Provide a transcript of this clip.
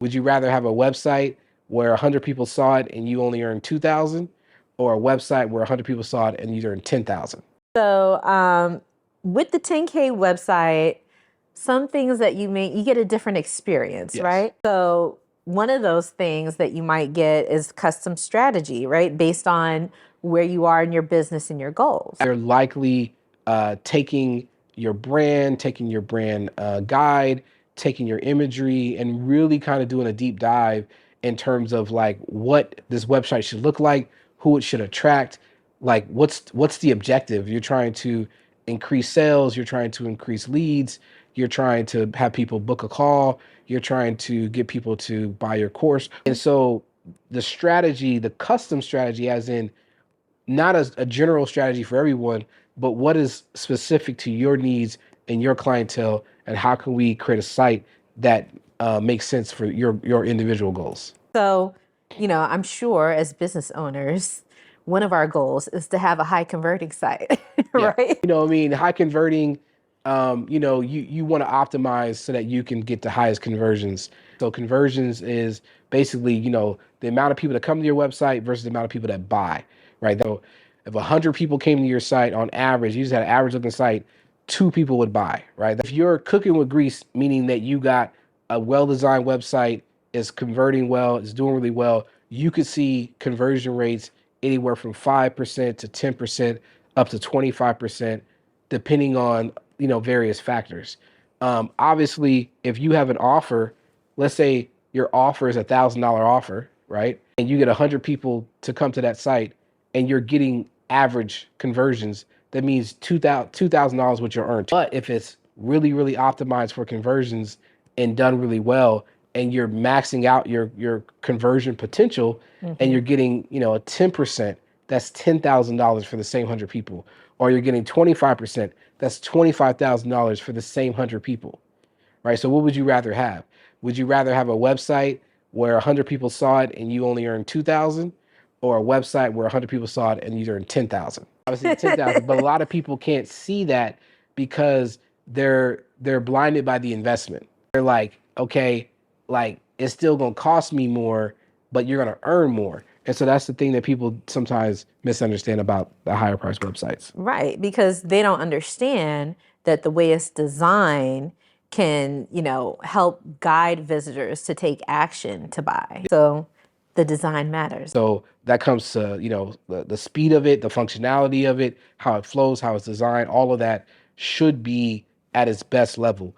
Would you rather have a website where 100 people saw it and you only earned 2,000, or a website where 100 people saw it and you earned 10,000? So with the 10K website, some things that you get a different experience, Yes. right? So one of those things that you might get is custom strategy, right? Based on where you are in your business and your goals. They're likely taking taking your brand guide, taking your imagery, and really kind of doing a deep dive in terms of like what this website should look like, who it should attract, like what's the objective. You're trying to increase sales, you're trying to increase leads, you're trying to have people book a call, you're trying to get people to buy your course. And so the strategy, the custom strategy, as in not as a general strategy for everyone, but what is specific to your needs and your clientele, and how can we create a site that makes sense for your individual goals? So, I'm sure as business owners, one of our goals is to have a high converting site, Yeah, right? I mean, high converting. You want to optimize so that you can get the highest conversions. So conversions is basically the amount of people that come to your website versus the amount of people that buy, right? So if 100 people came to your site on average, you just had an average looking site, 2 people would buy, right? If you're cooking with grease, meaning that you got a well-designed website, is converting well, it's doing really well, you could see conversion rates anywhere from 5% to 10%, up to 25%, depending on various factors. Obviously, if you have an offer, let's say your offer is $1,000 offer, right? And you get 100 people to come to that site, and you're getting average conversions. That means $2,000 what you earned. But if it's really, really optimized for conversions and done really well, and you're maxing out your conversion potential, and you're getting a 10%, that's $10,000 for the same 100 people, or you're getting 25%, that's $25,000 for the same 100 people, right? So what would you rather have? Would you rather have a website where 100 people saw it and you only earned 2,000, or a website where 100 people saw it and you earned 10,000? Obviously 10,000, but a lot of people can't see that because they're blinded by the investment. They're like, okay, like it's still going to cost me more, but you're going to earn more. And so that's the thing that people sometimes misunderstand about the higher price websites. Right, because they don't understand that the way it's designed can, help guide visitors to take action to buy. So the design matters. So that comes to, the speed of it, the functionality of it, how it flows, how it's designed, all of that should be at its best level.